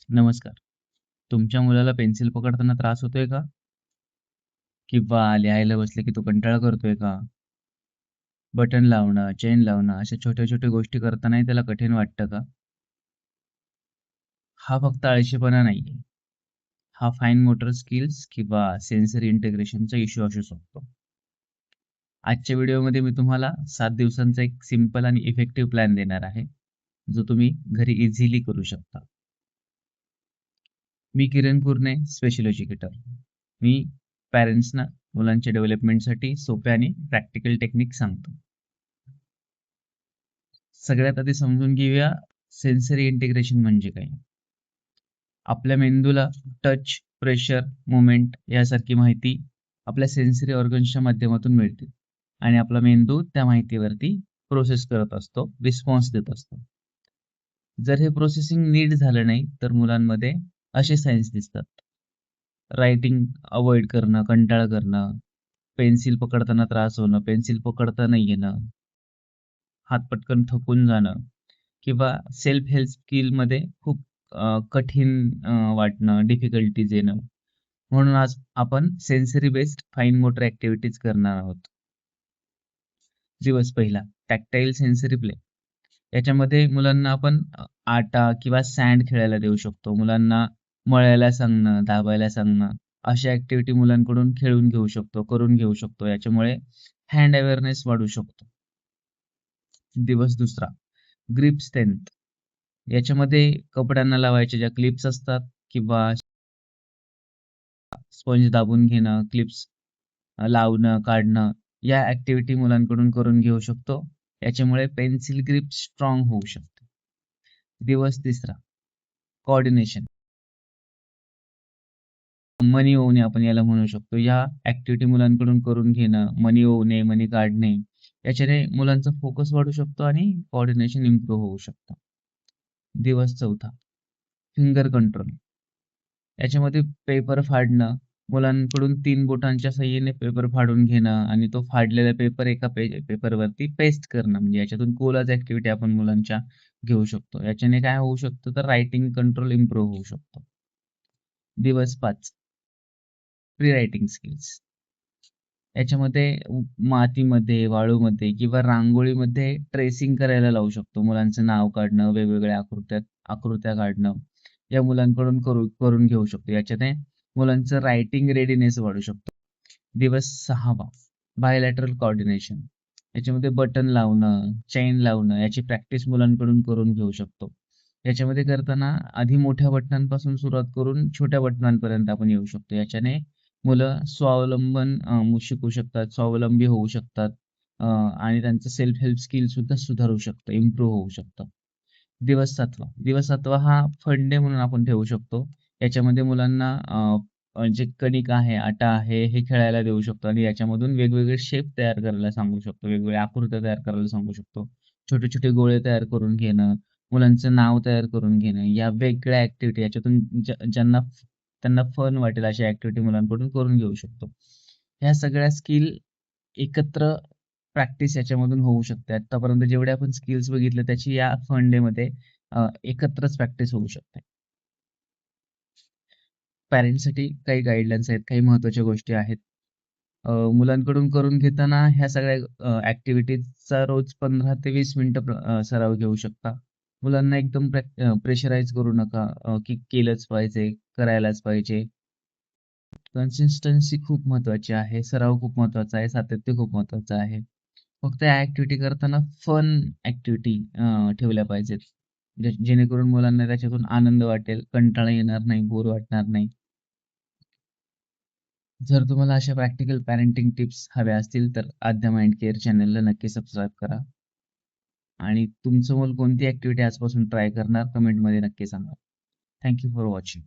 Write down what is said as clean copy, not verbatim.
नमस्कार. तुमच्या मुलाला पेन्सिल पकडताना त्रास होतोय का? किंवा लिहायला बसले की तो कंटाळा करतोय का? बटन लावणं, चेन लावणं अशा छोट्या-छोट्या गोष्टी करतानाही त्याला कठीण वाटतं का? हा फक्त आळशीपणा नाहीये. हा फाईन मोटर स्किल्स किंवा सेन्सरी इंटिग्रेशनचा इश्यू असू शकतो. आजच्या व्हिडिओमध्ये मी तुम्हाला 7 दिवसांचा एक सिंपल आणि इफेक्टिव्ह प्लॅन देणार आहे, जो तुम्ही घरी इझिली करू शकता. मी किरण पूर्णे, स्पेशल एज्युकेटर. मी पॅरेंट्सना मुलांच्या डेव्हलपमेंटसाठी सोप्या आणि प्रॅक्टिकल टेक्निक सांगतो. सगळ्यात आधी समजून घेऊया सेन्सरी इंटिग्रेशन म्हणजे काय. आपल्या मेंदूला टच, प्रेशर, मुवमेंट यासारखी माहिती आपल्या सेन्सरी ऑर्गन्सच्या माध्यमातून मिळते आणि आपला मेंदू त्या माहितीवरती प्रोसेस करत असतो, रिस्पॉन्स देत असतो. जर हे प्रोसेसिंग नीट झालं नाही तर मुलांमध्ये असे सायन्स दिसतात. रायटिंग अवॉइड करणं, कंटाळा करणं, पेन्सिल पकडताना त्रास होणं, पेन्सिल पकडता नाही येणं, हात पटकन थकून जाणं किंवा सेल्फ हेल्प स्किलमध्ये खूप कठीण वाटणं, डिफिकल्टीज येणं. म्हणून आज आपण sensory based fine motor activities करणार आहोत. दिवस पहिला टॅक्टाईल सेन्सरी प्ले. याच्यामध्ये मुलांना आपण आटा किंवा सँड खेळायला देऊ शकतो. मुलांना मळायला सांगणं, दाबायला सांगणं अशा ॲक्टिव्हिटी मुलांकडून खेळून घेऊ शकतो, करून घेऊ शकतो. याच्यामुळे हँड अवेअरनेस वाढू शकतो. दिवस दुसरा ग्रिप स्ट्रेंथ. याच्यामध्ये कपड्यांना लावायच्या ज्या क्लिप्स असतात किंवा स्पंज दाबून घेणं, क्लिप्स लावणं, काढणं या ॲक्टिव्हिटी मुलांकडून करून घेऊ शकतो. याच्यामुळे पेन्सिल ग्रिप स्ट्रॉंग होऊ शकते. दिवस तिसरा कोऑर्डिनेशन. मनी ओवणे आपण याला म्हणू शकतो. या ॲक्टिव्हिटी मुलांकडून करून घेणं, मनी ओवणे, मनी काढणे याच्याने मुलांचा फोकस वाढू शकतो आणि कोऑर्डिनेशन इम्प्रूव्ह होऊ शकतं. दिवस चौथा फिंगर कंट्रोल. याच्यामध्ये पेपर फाडणं, मुलांकडून 3 बोटांच्या साहाय्याने पेपर फाडून घेणं आणि तो फाडलेला पेपर एका पेपरवरती पेस्ट करणं. म्हणजे याच्यातून कोलाज ॲक्टिव्हिटी आपण मुलांच्या घेऊ शकतो. याच्याने काय होऊ शकतं तर रायटिंग कंट्रोल इम्प्रूव्ह होऊ शकतो. दिवस 5 प्री रायटिंग स्किल्स. याच्यामध्ये मातीमध्ये, वाळूमध्ये किंवा रांगोळीमध्ये ट्रेसिंग करायला लावू शकतो. मुलांचं नाव काढणं, वेगवेगळ्या आकृत्या काढणं या मुलांकडून करून घेऊ शकतो. याच्याने मुलांचं रायटिंग रेडीनेस वाढू शकतो. दिवस 6वा बायलॅटरल कोऑर्डिनेशन. याच्यामध्ये बटन लावणं, चेन लावणं याची प्रॅक्टिस मुलांकडून करून घेऊ शकतो. याच्यामध्ये करताना आधी मोठ्या बटनांपासून सुरुवात करून छोट्या बटनांपर्यंत आपण येऊ शकतो. याच्याने मुलं स्वावलंबन शिकू शकतात, स्वावलंबी होऊ शकतात आणि त्यांचं सेल्फ हेल्प स्किल सुद्धा सुधारू शकतं, इम्प्रूव्ह होऊ शकतं. दिवस 7वा हा फन डे म्हणून आपण ठेवू शकतो. याच्यामध्ये मुलांना जे कणिक आहे, आटा आहे हे खेळायला देऊ शकतो आणि याच्यामधून वेगवेगळे शेप तयार करायला सांगू शकतो, वेगवेगळ्या आकृत्या तयार करायला सांगू शकतो. छोटे-छोटे गोळे तयार करून घेणं, मुलांचं नाव तयार करून घेणं, या वेगळ्या ॲक्टिव्हिटी याच्यातून ज्यांना त्यांना फन वाटेल अशा ॲक्टिव्हिटी मुलांकडून करून घेऊ शकतो. ह्या सगळ्या स्किल एकत्र प्रॅक्टिस याच्यामधून होऊ शकते. आत्तापर्यंत जेवढे आपण स्किल्स बघितले त्याची या फन डेमध्ये एकत्रच प्रॅक्टिस होऊ शकते. पॅरेंट्ससाठी काही गाईडलाईन्स आहेत, काही महत्त्वाच्या गोष्टी आहेत. मुलांकडून करून घेताना ह्या सगळ्या ॲक्टिव्हिटीजचा रोज 15 ते 20 मिनिटं सराव घेऊ शकता. मुलांना एकदम प्रेशराईज करू नका की केलंच पाहिजे, करायलाच पाहिजे. कन्सिस्टन्सी खूप महत्त्वाची आहे, सराव खूप महत्त्वाचा आहे, सातत्य खूप महत्त्वाचं आहे. फक्त या ॲक्टिव्हिटी करताना फन ॲक्टिव्हिटी ठेवल्या पाहिजेत. जेणेकरून मुलांना त्याच्यातून आनंद वाटेल, कंटाळा येणार नाही, बोर वाटणार नाही. जर तुम्हाला अशा प्रॅक्टिकल पॅरेंटिंग टिप्स हव्या असतील तर आद्या माइंड केअर चॅनलला नक्की सबस्क्राईब करा आणि तुमचं मूल कोणती ॲक्टिव्हिटी आजपासून ट्राय करणार कमेंटमध्ये नक्की सांगा. Thank you for watching.